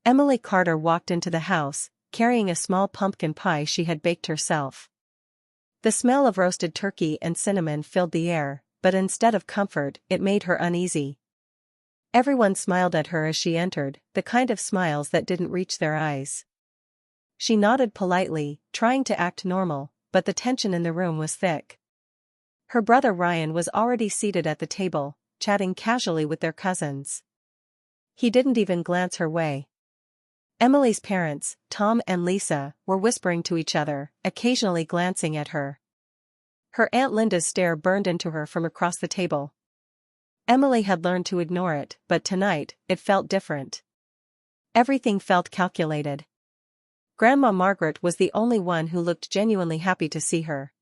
Emily Carter walked into the house, carrying a small pumpkin pie she had baked herself. The smell of roasted turkey and cinnamon filled the air, but instead of comfort, it made her uneasy. Everyone smiled at her as she entered, the kind of smiles that didn't reach their eyes. She nodded politely, trying to act normal, but the tension in the room was thick. Her brother Ryan was already seated at the table, chatting casually with their cousins. He didn't even glance her way. Emily's parents, Tom and Lisa, were whispering to each other, occasionally glancing at her. Her Aunt Linda's stare burned into her from across the table. Emily had learned to ignore it, but tonight, it felt different. Everything felt calculated. Grandma Margaret was the only one who looked genuinely happy to see her.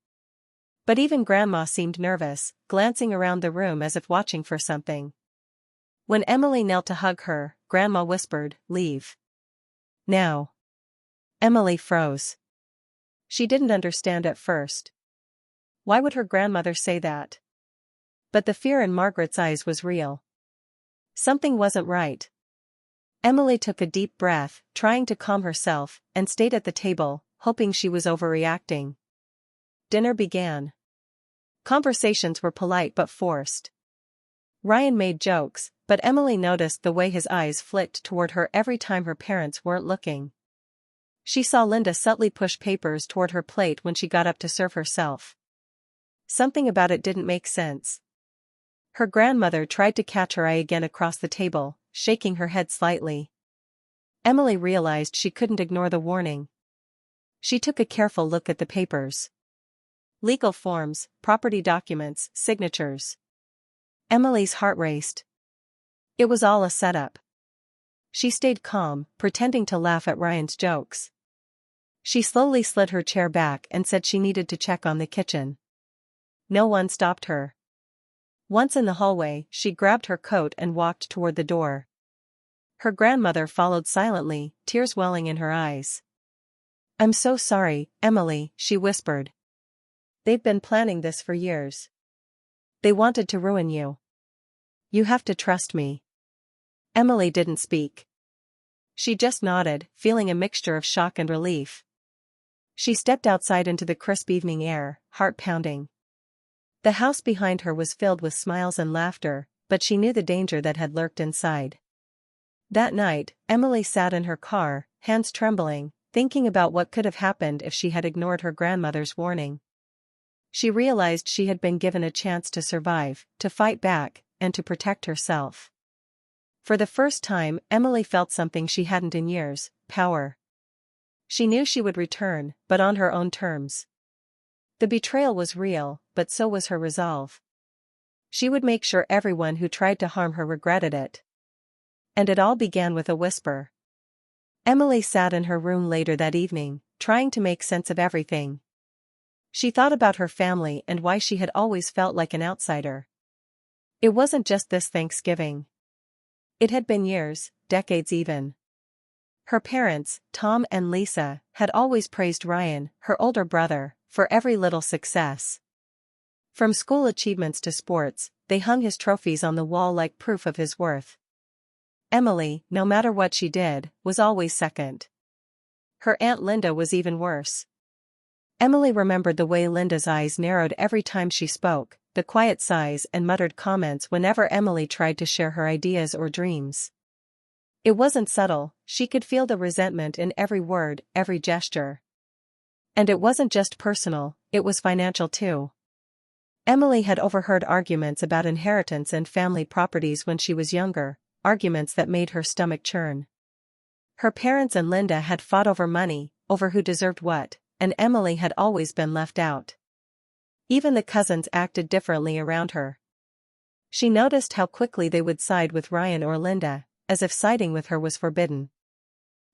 But even Grandma seemed nervous, glancing around the room as if watching for something. When Emily knelt to hug her, Grandma whispered, "Leave. Now." Emily froze. She didn't understand at first. Why would her grandmother say that? But the fear in Margaret's eyes was real. Something wasn't right. Emily took a deep breath, trying to calm herself, and stayed at the table, hoping she was overreacting. Dinner began. Conversations were polite but forced. Ryan made jokes, but Emily noticed the way his eyes flicked toward her every time her parents weren't looking. She saw Linda subtly push papers toward her plate when she got up to serve herself. Something about it didn't make sense. Her grandmother tried to catch her eye again across the table, shaking her head slightly. Emily realized she couldn't ignore the warning. She took a careful look at the papers. Legal forms, property documents, signatures. Emily's heart raced. It was all a setup. She stayed calm, pretending to laugh at Ryan's jokes. She slowly slid her chair back and said she needed to check on the kitchen. No one stopped her. Once in the hallway, she grabbed her coat and walked toward the door. Her grandmother followed silently, tears welling in her eyes. "I'm so sorry, Emily," she whispered. "They've been planning this for years. They wanted to ruin you. You have to trust me." Emily didn't speak. She just nodded, feeling a mixture of shock and relief. She stepped outside into the crisp evening air, heart pounding. The house behind her was filled with smiles and laughter, but she knew the danger that had lurked inside. That night, Emily sat in her car, hands trembling, thinking about what could have happened if she had ignored her grandmother's warning. She realized she had been given a chance to survive, to fight back, and to protect herself. For the first time, Emily felt something she hadn't in years: power. She knew she would return, but on her own terms. The betrayal was real, but so was her resolve. She would make sure everyone who tried to harm her regretted it. And it all began with a whisper. Emily sat in her room later that evening, trying to make sense of everything. She thought about her family and why she had always felt like an outsider. It wasn't just this Thanksgiving. It had been years, decades even. Her parents, Tom and Lisa, had always praised Ryan, her older brother, for every little success. From school achievements to sports, they hung his trophies on the wall like proof of his worth. Emily, no matter what she did, was always second. Her Aunt Linda was even worse. Emily remembered the way Linda's eyes narrowed every time she spoke, the quiet sighs and muttered comments whenever Emily tried to share her ideas or dreams. It wasn't subtle, she could feel the resentment in every word, every gesture. And it wasn't just personal, it was financial too. Emily had overheard arguments about inheritance and family properties when she was younger, arguments that made her stomach churn. Her parents and Linda had fought over money, over who deserved what, and Emily had always been left out. Even the cousins acted differently around her. She noticed how quickly they would side with Ryan or Linda, as if siding with her was forbidden.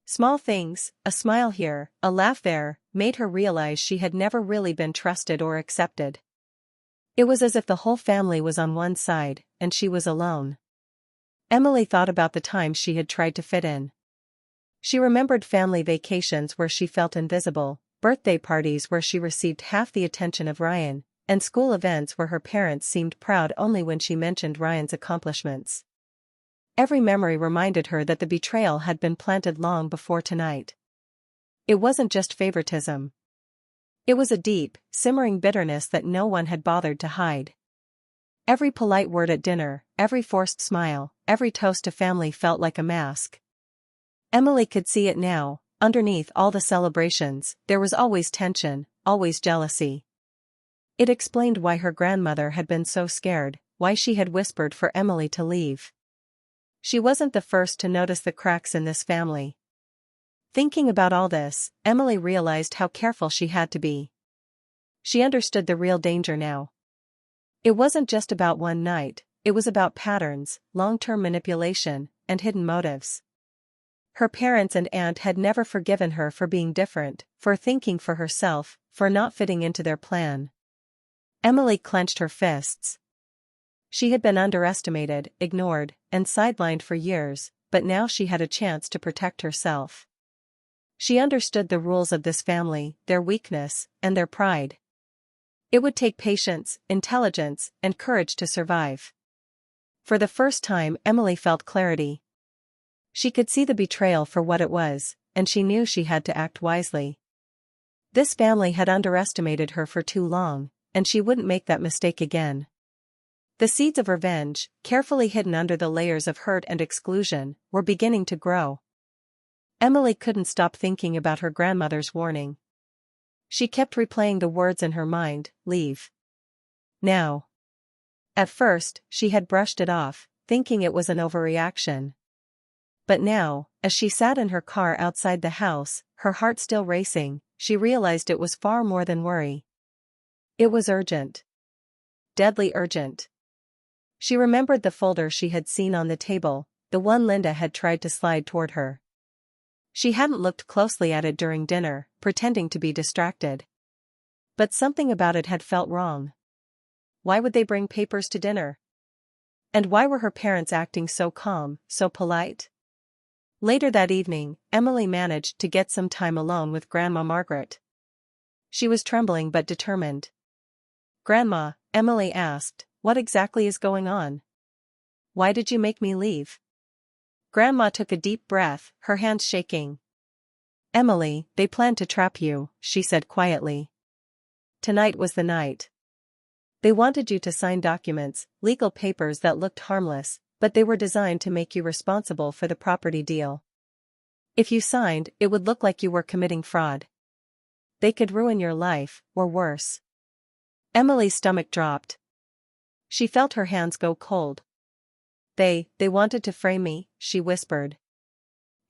Small things, a smile here, a laugh there, made her realize she had never really been trusted or accepted. It was as if the whole family was on one side, and she was alone. Emily thought about the times she had tried to fit in. She remembered family vacations where she felt invisible, birthday parties where she received half the attention of Ryan, and school events where her parents seemed proud only when she mentioned Ryan's accomplishments. Every memory reminded her that the betrayal had been planted long before tonight. It wasn't just favoritism. It was a deep, simmering bitterness that no one had bothered to hide. Every polite word at dinner, every forced smile, every toast to family felt like a mask. Emily could see it now. Underneath all the celebrations, there was always tension, always jealousy. It explained why her grandmother had been so scared, why she had whispered for Emily to leave. She wasn't the first to notice the cracks in this family. Thinking about all this, Emily realized how careful she had to be. She understood the real danger now. It wasn't just about one night, it was about patterns, long-term manipulation, and hidden motives. Her parents and aunt had never forgiven her for being different, for thinking for herself, for not fitting into their plan. Emily clenched her fists. She had been underestimated, ignored, and sidelined for years, but now she had a chance to protect herself. She understood the rules of this family, their weakness, and their pride. It would take patience, intelligence, and courage to survive. For the first time, Emily felt clarity. She could see the betrayal for what it was, and she knew she had to act wisely. This family had underestimated her for too long, and she wouldn't make that mistake again. The seeds of revenge, carefully hidden under the layers of hurt and exclusion, were beginning to grow. Emily couldn't stop thinking about her grandmother's warning. She kept replaying the words in her mind, leave. Now. At first, she had brushed it off, thinking it was an overreaction. But now, as she sat in her car outside the house, her heart still racing, she realized it was far more than worry. It was urgent. Deadly urgent. She remembered the folder she had seen on the table, the one Linda had tried to slide toward her. She hadn't looked closely at it during dinner, pretending to be distracted. But something about it had felt wrong. Why would they bring papers to dinner? And why were her parents acting so calm, so polite? Later that evening, Emily managed to get some time alone with Grandma Margaret. She was trembling but determined. "Grandma," Emily asked, "what exactly is going on? Why did you make me leave?" Grandma took a deep breath, her hands shaking. "Emily, they planned to trap you," she said quietly. "Tonight was the night. They wanted you to sign documents, legal papers that looked harmless, but they were designed to make you responsible for the property deal. If you signed, it would look like you were committing fraud. They could ruin your life, or worse." Emily's stomach dropped. She felt her hands go cold. They wanted to frame me," she whispered.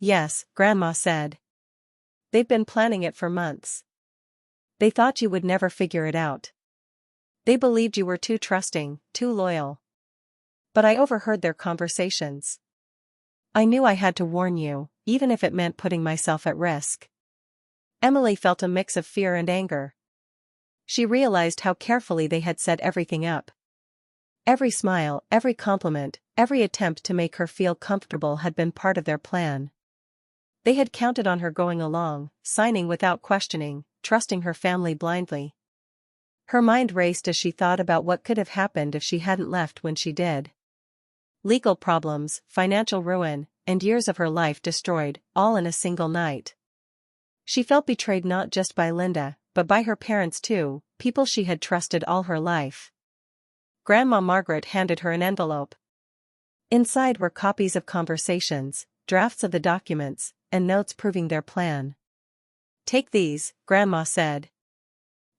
"Yes," Grandma said. "They've been planning it for months. They thought you would never figure it out. They believed you were too trusting, too loyal. But I overheard their conversations. I knew I had to warn you, even if it meant putting myself at risk." Emily felt a mix of fear and anger. She realized how carefully they had set everything up. Every smile, every compliment, every attempt to make her feel comfortable had been part of their plan. They had counted on her going along, signing without questioning, trusting her family blindly. Her mind raced as she thought about what could have happened if she hadn't left when she did. Legal problems, financial ruin, and years of her life destroyed, all in a single night. She felt betrayed not just by Linda, but by her parents too, people she had trusted all her life. Grandma Margaret handed her an envelope. Inside were copies of conversations, drafts of the documents, and notes proving their plan. "Take these," Grandma said.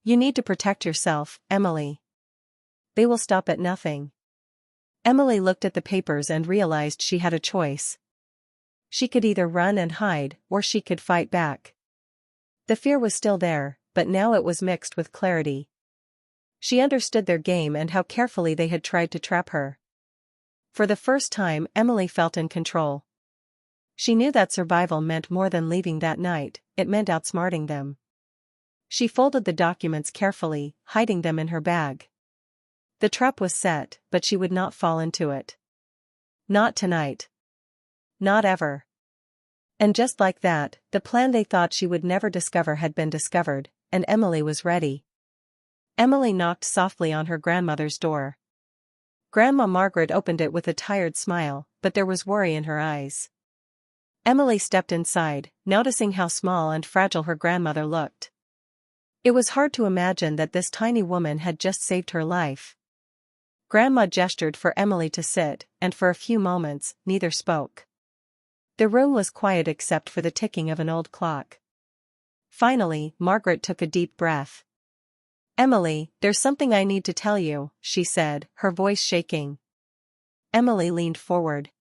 "You need to protect yourself, Emily. They will stop at nothing." Emily looked at the papers and realized she had a choice. She could either run and hide, or she could fight back. The fear was still there, but now it was mixed with clarity. She understood their game and how carefully they had tried to trap her. For the first time, Emily felt in control. She knew that survival meant more than leaving that night, it meant outsmarting them. She folded the documents carefully, hiding them in her bag. The trap was set, but she would not fall into it. Not tonight. Not ever. And just like that, the plan they thought she would never discover had been discovered, and Emily was ready. Emily knocked softly on her grandmother's door. Grandma Margaret opened it with a tired smile, but there was worry in her eyes. Emily stepped inside, noticing how small and fragile her grandmother looked. It was hard to imagine that this tiny woman had just saved her life. Grandma gestured for Emily to sit, and for a few moments, neither spoke. The room was quiet except for the ticking of an old clock. Finally, Margaret took a deep breath. "Emily, there's something I need to tell you," she said, her voice shaking. Emily leaned forward.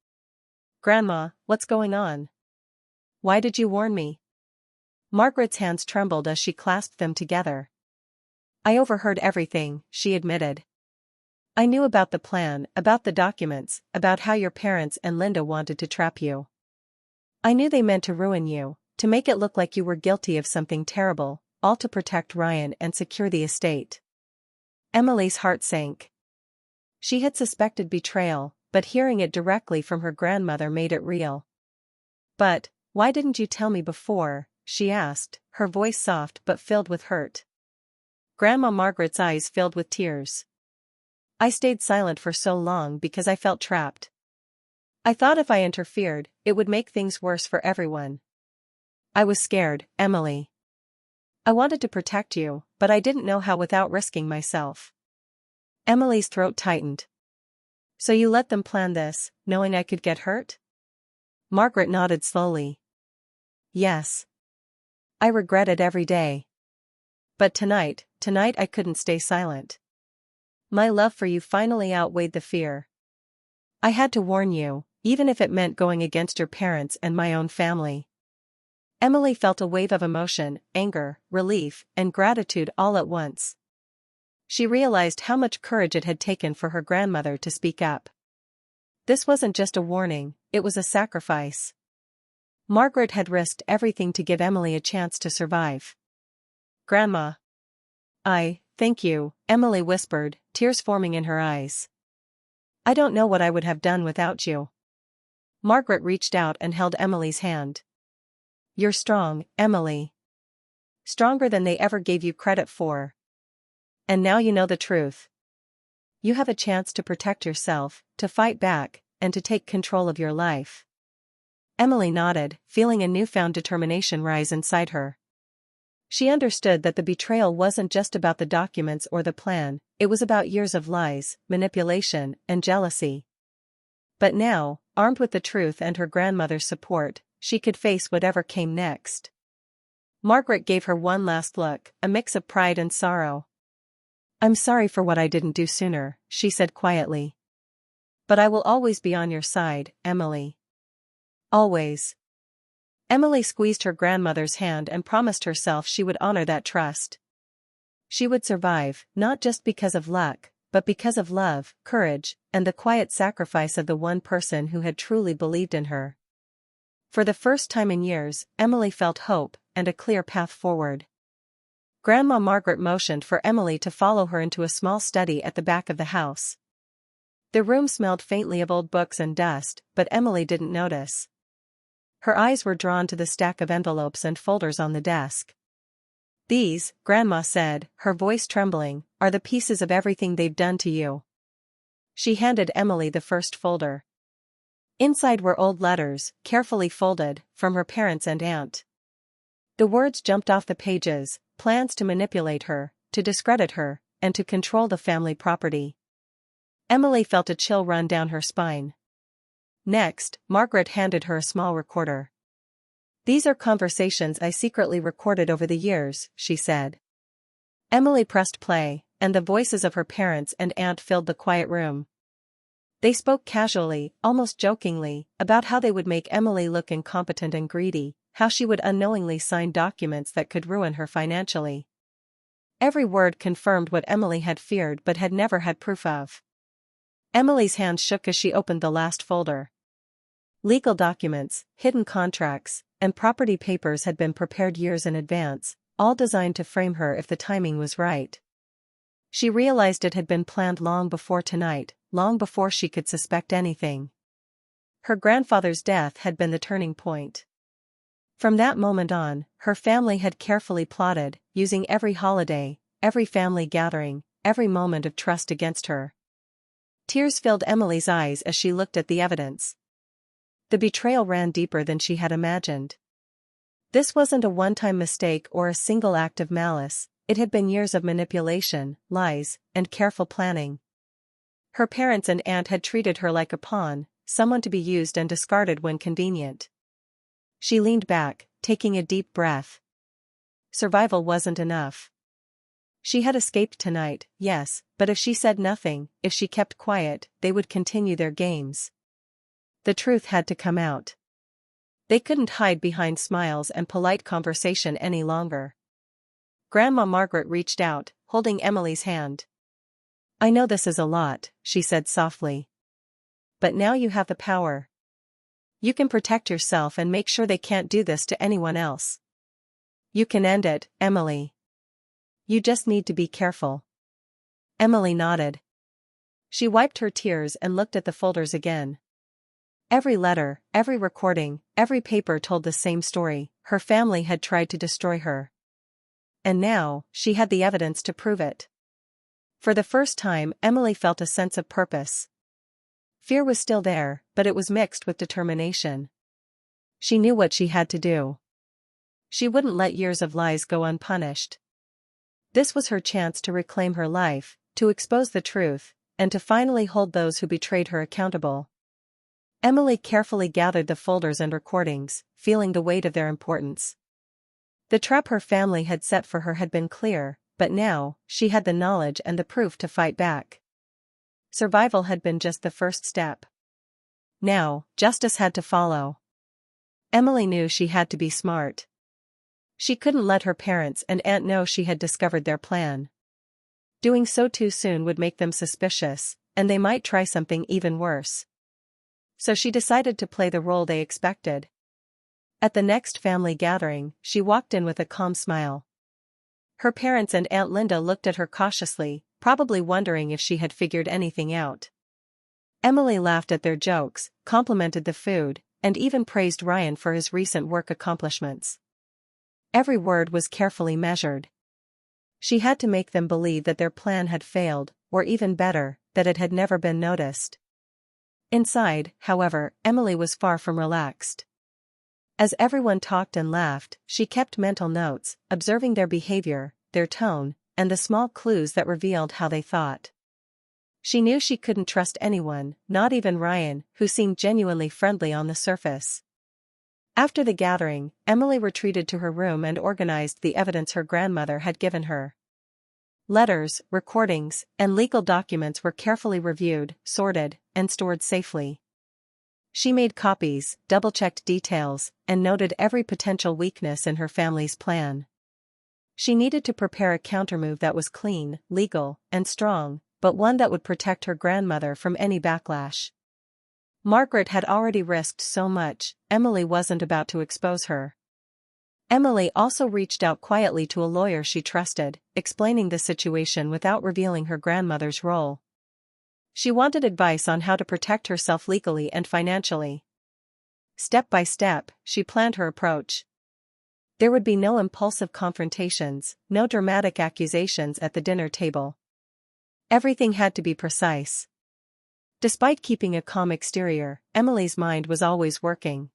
"Grandma, what's going on? Why did you warn me?" Margaret's hands trembled as she clasped them together. "I overheard everything," she admitted. "I knew about the plan, about the documents, about how your parents and Linda wanted to trap you. I knew they meant to ruin you, to make it look like you were guilty of something terrible, all to protect Ryan and secure the estate." Emily's heart sank. She had suspected betrayal, but hearing it directly from her grandmother made it real. "But, why didn't you tell me before?" she asked, her voice soft but filled with hurt. Grandma Margaret's eyes filled with tears. "I stayed silent for so long because I felt trapped. I thought if I interfered, it would make things worse for everyone. I was scared, Emily. I wanted to protect you, but I didn't know how without risking myself." Emily's throat tightened. "So you let them plan this, knowing I could get hurt?" Margaret nodded slowly. "Yes. I regret it every day. But tonight I couldn't stay silent. My love for you finally outweighed the fear. I had to warn you, even if it meant going against your parents and my own family." Emily felt a wave of emotion, anger, relief, and gratitude all at once. She realized how much courage it had taken for her grandmother to speak up. This wasn't just a warning, it was a sacrifice. Margaret had risked everything to give Emily a chance to survive. "Grandma." Thank you," Emily whispered, tears forming in her eyes. "I don't know what I would have done without you." Margaret reached out and held Emily's hand. "You're strong, Emily. Stronger than they ever gave you credit for. And now you know the truth. You have a chance to protect yourself, to fight back, and to take control of your life." Emily nodded, feeling a newfound determination rise inside her. She understood that the betrayal wasn't just about the documents or the plan, it was about years of lies, manipulation, and jealousy. But now, armed with the truth and her grandmother's support, she could face whatever came next. Margaret gave her one last look, a mix of pride and sorrow. "I'm sorry for what I didn't do sooner," she said quietly. "But I will always be on your side, Emily. Always." Emily squeezed her grandmother's hand and promised herself she would honor that trust. She would survive, not just because of luck, but because of love, courage, and the quiet sacrifice of the one person who had truly believed in her. For the first time in years, Emily felt hope, and a clear path forward. Grandma Margaret motioned for Emily to follow her into a small study at the back of the house. The room smelled faintly of old books and dust, but Emily didn't notice. Her eyes were drawn to the stack of envelopes and folders on the desk. "These," Grandma said, her voice trembling, "are the pieces of everything they've done to you." She handed Emily the first folder. Inside were old letters, carefully folded, from her parents and aunt. The words jumped off the pages: plans to manipulate her, to discredit her, and to control the family property. Emily felt a chill run down her spine. Next, Margaret handed her a small recorder. "These are conversations I secretly recorded over the years," she said. Emily pressed play, and the voices of her parents and aunt filled the quiet room. They spoke casually, almost jokingly, about how they would make Emily look incompetent and greedy, how she would unknowingly sign documents that could ruin her financially. Every word confirmed what Emily had feared but had never had proof of. Emily's hands shook as she opened the last folder. Legal documents, hidden contracts, and property papers had been prepared years in advance, all designed to frame her if the timing was right. She realized it had been planned long before tonight, long before she could suspect anything. Her grandfather's death had been the turning point. From that moment on, her family had carefully plotted, using every holiday, every family gathering, every moment of trust against her. Tears filled Emily's eyes as she looked at the evidence. The betrayal ran deeper than she had imagined. This wasn't a one-time mistake or a single act of malice, it had been years of manipulation, lies, and careful planning. Her parents and aunt had treated her like a pawn, someone to be used and discarded when convenient. She leaned back, taking a deep breath. Survival wasn't enough. She had escaped tonight, yes, but if she said nothing, if she kept quiet, they would continue their games. The truth had to come out. They couldn't hide behind smiles and polite conversation any longer. Grandma Margaret reached out, holding Emily's hand. "I know this is a lot," she said softly. "But now you have the power. You can protect yourself and make sure they can't do this to anyone else. You can end it, Emily. You just need to be careful." Emily nodded. She wiped her tears and looked at the folders again. Every letter, every recording, every paper told the same story: her family had tried to destroy her. And now, she had the evidence to prove it. For the first time, Emily felt a sense of purpose. Fear was still there, but it was mixed with determination. She knew what she had to do. She wouldn't let years of lies go unpunished. This was her chance to reclaim her life, to expose the truth, and to finally hold those who betrayed her accountable. Emily carefully gathered the folders and recordings, feeling the weight of their importance. The trap her family had set for her had been clear, but now, she had the knowledge and the proof to fight back. Survival had been just the first step. Now, justice had to follow. Emily knew she had to be smart. She couldn't let her parents and aunt know she had discovered their plan. Doing so too soon would make them suspicious, and they might try something even worse. So she decided to play the role they expected. At the next family gathering, she walked in with a calm smile. Her parents and Aunt Linda looked at her cautiously, probably wondering if she had figured anything out. Emily laughed at their jokes, complimented the food, and even praised Ryan for his recent work accomplishments. Every word was carefully measured. She had to make them believe that their plan had failed, or even better, that it had never been noticed. Inside, however, Emily was far from relaxed. As everyone talked and laughed, she kept mental notes, observing their behavior, their tone, and the small clues that revealed how they thought. She knew she couldn't trust anyone, not even Ryan, who seemed genuinely friendly on the surface. After the gathering, Emily retreated to her room and organized the evidence her grandmother had given her. Letters, recordings, and legal documents were carefully reviewed, sorted, and stored safely. She made copies, double-checked details, and noted every potential weakness in her family's plan. She needed to prepare a countermove that was clean, legal, and strong, but one that would protect her grandmother from any backlash. Margaret had already risked so much, Emily wasn't about to expose her. Emily also reached out quietly to a lawyer she trusted, explaining the situation without revealing her grandmother's role. She wanted advice on how to protect herself legally and financially. Step by step, she planned her approach. There would be no impulsive confrontations, no dramatic accusations at the dinner table. Everything had to be precise. Despite keeping a calm exterior, Emily's mind was always working.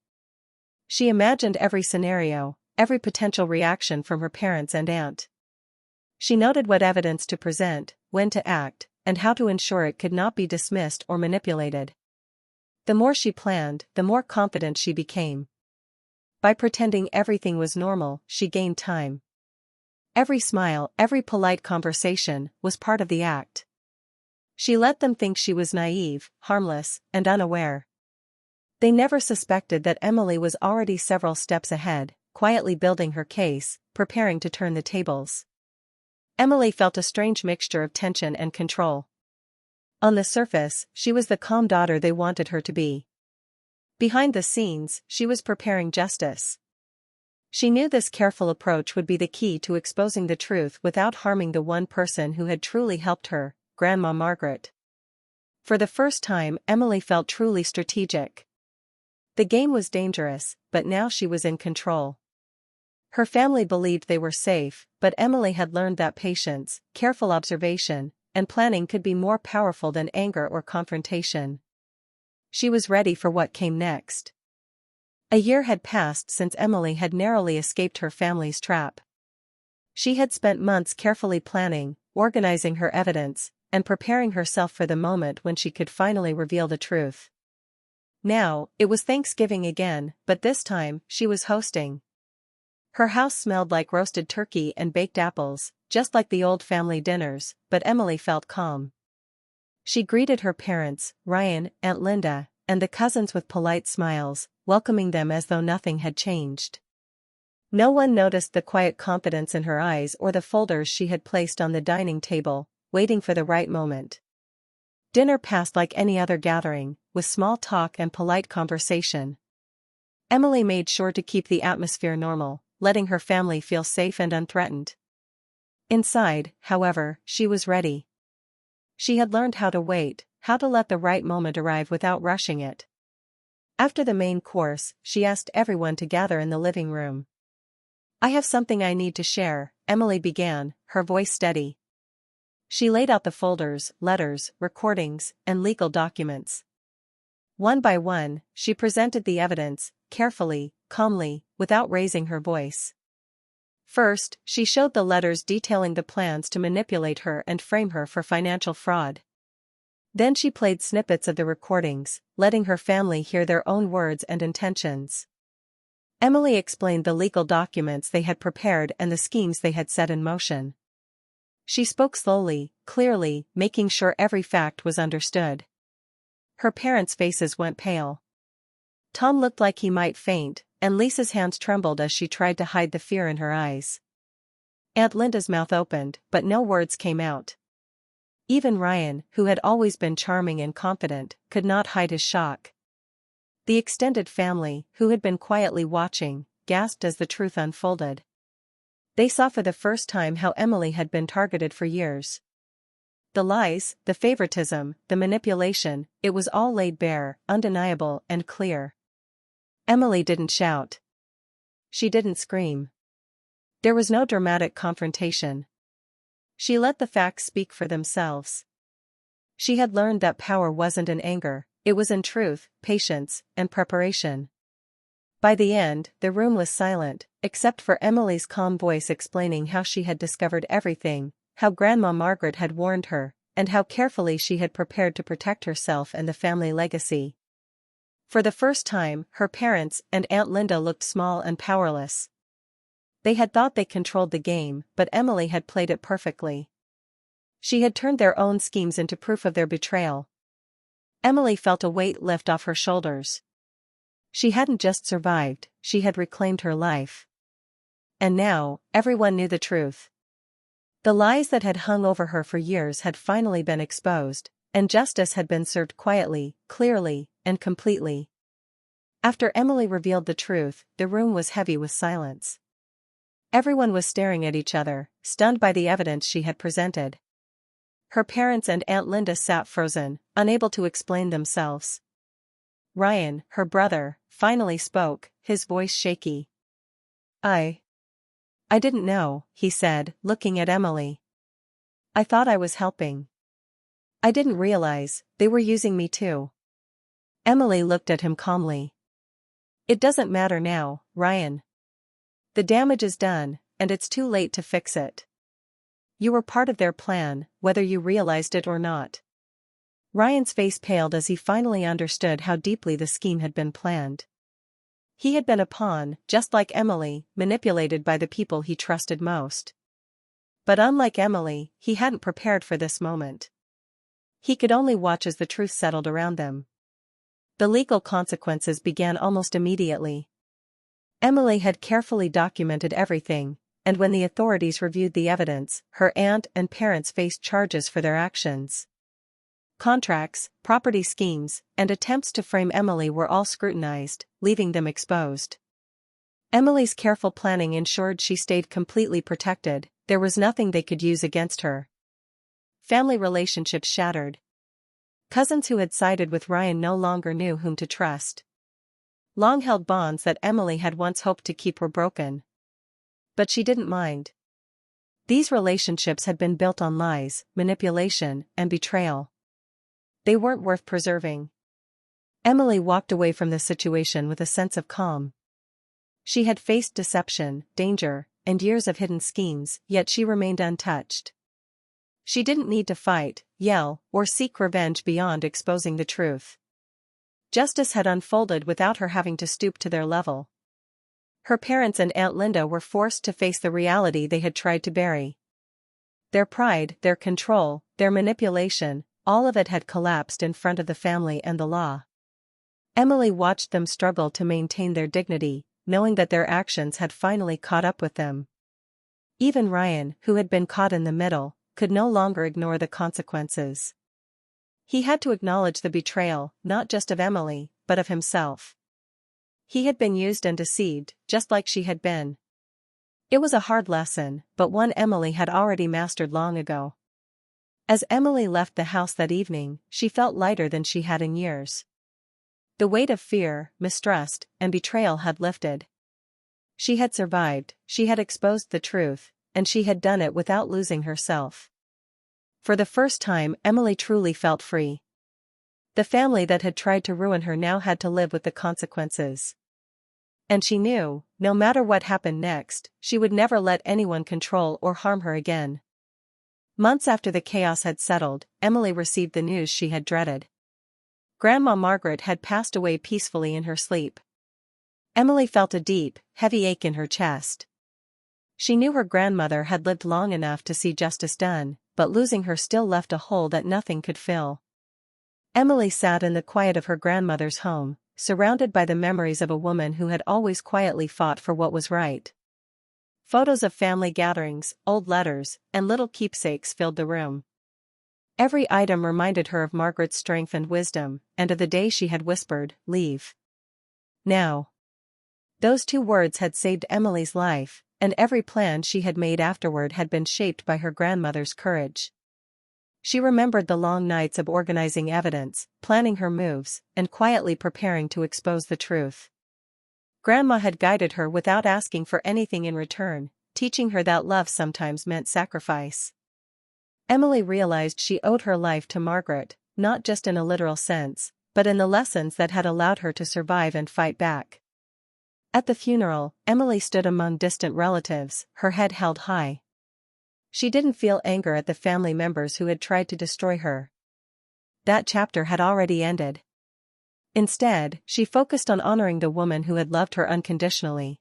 She imagined every scenario, every potential reaction from her parents and aunt. She noted what evidence to present, when to act, and how to ensure it could not be dismissed or manipulated. The more she planned, the more confident she became. By pretending everything was normal, she gained time. Every smile, every polite conversation, was part of the act. She let them think she was naive, harmless, and unaware. They never suspected that Emily was already several steps ahead, quietly building her case, preparing to turn the tables. Emily felt a strange mixture of tension and control. On the surface, she was the calm daughter they wanted her to be. Behind the scenes, she was preparing justice. She knew this careful approach would be the key to exposing the truth without harming the one person who had truly helped her, Grandma Margaret. For the first time, Emily felt truly strategic. The game was dangerous, but now she was in control. Her family believed they were safe, but Emily had learned that patience, careful observation, and planning could be more powerful than anger or confrontation. She was ready for what came next. A year had passed since Emily had narrowly escaped her family's trap. She had spent months carefully planning, organizing her evidence, and preparing herself for the moment when she could finally reveal the truth. Now, it was Thanksgiving again, but this time, she was hosting. Her house smelled like roasted turkey and baked apples, just like the old family dinners, but Emily felt calm. She greeted her parents, Ryan, Aunt Linda, and the cousins with polite smiles, welcoming them as though nothing had changed. No one noticed the quiet confidence in her eyes or the folders she had placed on the dining table, waiting for the right moment. Dinner passed like any other gathering, with small talk and polite conversation. Emily made sure to keep the atmosphere normal, letting her family feel safe and unthreatened. Inside, however, she was ready. She had learned how to wait, how to let the right moment arrive without rushing it. After the main course, she asked everyone to gather in the living room. "I have something I need to share," Emily began, her voice steady. She laid out the folders, letters, recordings, and legal documents. One by one, she presented the evidence, carefully, calmly, without raising her voice. First, she showed the letters detailing the plans to manipulate her and frame her for financial fraud. Then she played snippets of the recordings, letting her family hear their own words and intentions. Emily explained the legal documents they had prepared and the schemes they had set in motion. She spoke slowly, clearly, making sure every fact was understood. Her parents' faces went pale. Tom looked like he might faint, and Lisa's hands trembled as she tried to hide the fear in her eyes. Aunt Linda's mouth opened, but no words came out. Even Ryan, who had always been charming and confident, could not hide his shock. The extended family, who had been quietly watching, gasped as the truth unfolded. They saw for the first time how Emily had been targeted for years. The lies, the favoritism, the manipulation, it was all laid bare, undeniable and clear. Emily didn't shout. She didn't scream. There was no dramatic confrontation. She let the facts speak for themselves. She had learned that power wasn't in anger, it was in truth, patience, and preparation. By the end, the room was silent, except for Emily's calm voice explaining how she had discovered everything, how Grandma Margaret had warned her, and how carefully she had prepared to protect herself and the family legacy. For the first time, her parents and Aunt Linda looked small and powerless. They had thought they controlled the game, but Emily had played it perfectly. She had turned their own schemes into proof of their betrayal. Emily felt a weight lift off her shoulders. She hadn't just survived, she had reclaimed her life. And now, everyone knew the truth. The lies that had hung over her for years had finally been exposed, and justice had been served quietly, clearly, and completely. After Emily revealed the truth, the room was heavy with silence. Everyone was staring at each other, stunned by the evidence she had presented. Her parents and Aunt Linda sat frozen, unable to explain themselves. Ryan, her brother, finally spoke, his voice shaky. I didn't know," he said, looking at Emily. "I thought I was helping. I didn't realize, they were using me too." Emily looked at him calmly. "It doesn't matter now, Ryan. The damage is done, and it's too late to fix it. You were part of their plan, whether you realized it or not." Ryan's face paled as he finally understood how deeply the scheme had been planned. He had been a pawn, just like Emily, manipulated by the people he trusted most. But unlike Emily, he hadn't prepared for this moment. He could only watch as the truth settled around them. The legal consequences began almost immediately. Emily had carefully documented everything, and when the authorities reviewed the evidence, her aunt and parents faced charges for their actions. Contracts, property schemes, and attempts to frame Emily were all scrutinized, leaving them exposed. Emily's careful planning ensured she stayed completely protected, there was nothing they could use against her. Family relationships shattered. Cousins who had sided with Ryan no longer knew whom to trust. Long-held bonds that Emily had once hoped to keep were broken. But she didn't mind. These relationships had been built on lies, manipulation, and betrayal. They weren't worth preserving. Emily walked away from the situation with a sense of calm. She had faced deception, danger, and years of hidden schemes, yet she remained untouched. She didn't need to fight, yell, or seek revenge beyond exposing the truth. Justice had unfolded without her having to stoop to their level. Her parents and Aunt Linda were forced to face the reality they had tried to bury. Their pride, their control, their manipulation, all of it had collapsed in front of the family and the law. Emily watched them struggle to maintain their dignity, knowing that their actions had finally caught up with them. Even Ryan, who had been caught in the middle, could no longer ignore the consequences. He had to acknowledge the betrayal, not just of Emily, but of himself. He had been used and deceived, just like she had been. It was a hard lesson, but one Emily had already mastered long ago. As Emily left the house that evening, she felt lighter than she had in years. The weight of fear, mistrust, and betrayal had lifted. She had survived, she had exposed the truth, and she had done it without losing herself. For the first time, Emily truly felt free. The family that had tried to ruin her now had to live with the consequences. And she knew, no matter what happened next, she would never let anyone control or harm her again. Months after the chaos had settled, Emily received the news she had dreaded. Grandma Margaret had passed away peacefully in her sleep. Emily felt a deep, heavy ache in her chest. She knew her grandmother had lived long enough to see justice done, but losing her still left a hole that nothing could fill. Emily sat in the quiet of her grandmother's home, surrounded by the memories of a woman who had always quietly fought for what was right. Photos of family gatherings, old letters, and little keepsakes filled the room. Every item reminded her of Margaret's strength and wisdom, and of the day she had whispered, "Leave now." Those 2 words had saved Emily's life, and every plan she had made afterward had been shaped by her grandmother's courage. She remembered the long nights of organizing evidence, planning her moves, and quietly preparing to expose the truth. Grandma had guided her without asking for anything in return, teaching her that love sometimes meant sacrifice. Emily realized she owed her life to Margaret, not just in a literal sense, but in the lessons that had allowed her to survive and fight back. At the funeral, Emily stood among distant relatives, her head held high. She didn't feel anger at the family members who had tried to destroy her. That chapter had already ended. Instead, she focused on honoring the woman who had loved her unconditionally.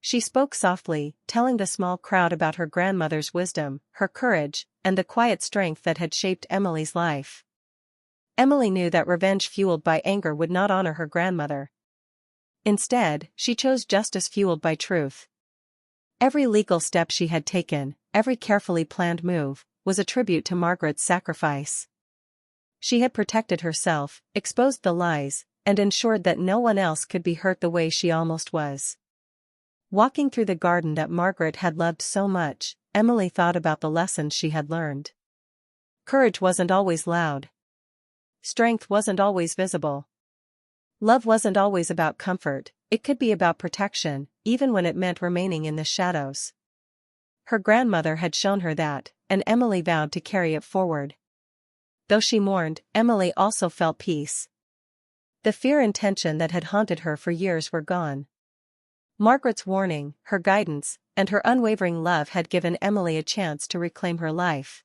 She spoke softly, telling the small crowd about her grandmother's wisdom, her courage, and the quiet strength that had shaped Emily's life. Emily knew that revenge fueled by anger would not honor her grandmother. Instead, she chose justice fueled by truth. Every legal step she had taken, every carefully planned move, was a tribute to Margaret's sacrifice. She had protected herself, exposed the lies, and ensured that no one else could be hurt the way she almost was. Walking through the garden that Margaret had loved so much, Emily thought about the lessons she had learned. Courage wasn't always loud. Strength wasn't always visible. Love wasn't always about comfort, it could be about protection, even when it meant remaining in the shadows. Her grandmother had shown her that, and Emily vowed to carry it forward. Though she mourned, Emily also felt peace. The fear and tension that had haunted her for years were gone. Margaret's warning, her guidance, and her unwavering love had given Emily a chance to reclaim her life.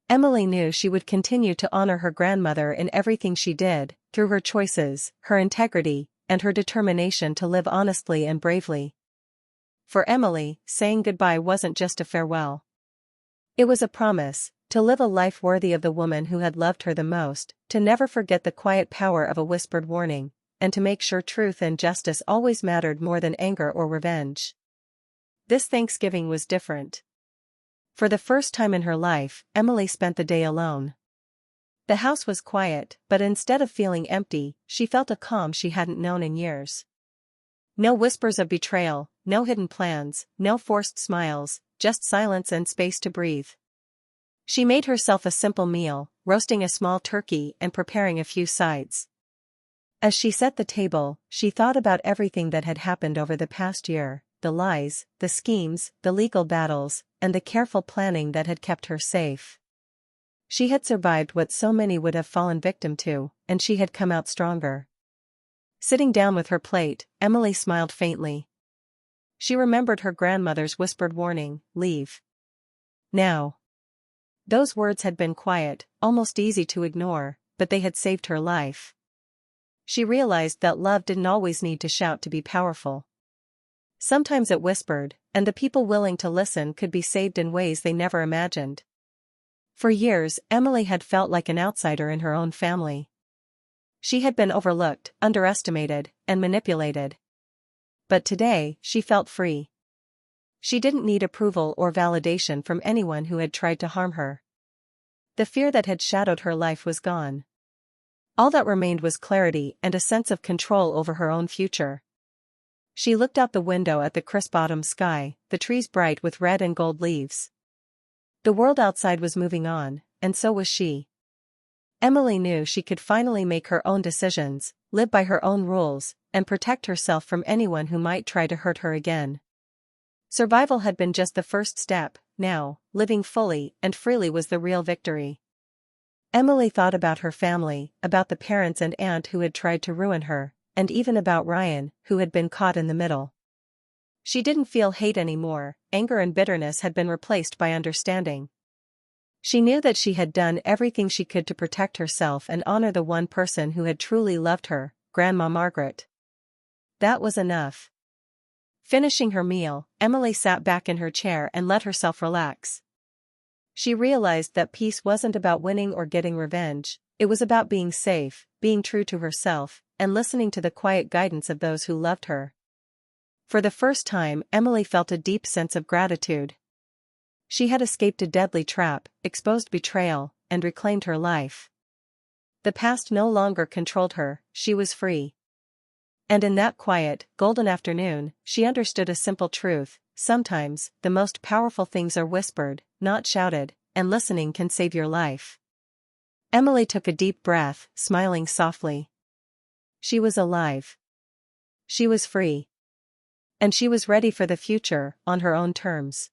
Emily knew she would continue to honor her grandmother in everything she did, through her choices, her integrity, and her determination to live honestly and bravely. For Emily, saying goodbye wasn't just a farewell. It was a promise, to live a life worthy of the woman who had loved her the most, to never forget the quiet power of a whispered warning, and to make sure truth and justice always mattered more than anger or revenge. This Thanksgiving was different. For the first time in her life, Emily spent the day alone. The house was quiet, but instead of feeling empty, she felt a calm she hadn't known in years. No whispers of betrayal, no hidden plans, no forced smiles, just silence and space to breathe. She made herself a simple meal, roasting a small turkey and preparing a few sides. As she set the table, she thought about everything that had happened over the past year, the lies, the schemes, the legal battles, and the careful planning that had kept her safe. She had survived what so many would have fallen victim to, and she had come out stronger. Sitting down with her plate, Emily smiled faintly. She remembered her grandmother's whispered warning, "Leave now." Those words had been quiet, almost easy to ignore, but they had saved her life. She realized that love didn't always need to shout to be powerful. Sometimes it whispered, and the people willing to listen could be saved in ways they never imagined. For years, Emily had felt like an outsider in her own family. She had been overlooked, underestimated, and manipulated. But today, she felt free. She didn't need approval or validation from anyone who had tried to harm her. The fear that had shadowed her life was gone. All that remained was clarity and a sense of control over her own future. She looked out the window at the crisp autumn sky, the trees bright with red and gold leaves. The world outside was moving on, and so was she. Emily knew she could finally make her own decisions, live by her own rules, and protect herself from anyone who might try to hurt her again. Survival had been just the first step. Now, living fully and freely was the real victory. Emily thought about her family, about the parents and aunt who had tried to ruin her, and even about Ryan, who had been caught in the middle. She didn't feel hate anymore. Anger and bitterness had been replaced by understanding. She knew that she had done everything she could to protect herself and honor the one person who had truly loved her, Grandma Margaret. That was enough. Finishing her meal, Emily sat back in her chair and let herself relax. She realized that peace wasn't about winning or getting revenge, it was about being safe, being true to herself, and listening to the quiet guidance of those who loved her. For the first time, Emily felt a deep sense of gratitude. She had escaped a deadly trap, exposed betrayal, and reclaimed her life. The past no longer controlled her, she was free. And in that quiet, golden afternoon, she understood a simple truth: sometimes, the most powerful things are whispered, not shouted, and listening can save your life. Emily took a deep breath, smiling softly. She was alive. She was free. And she was ready for the future, on her own terms.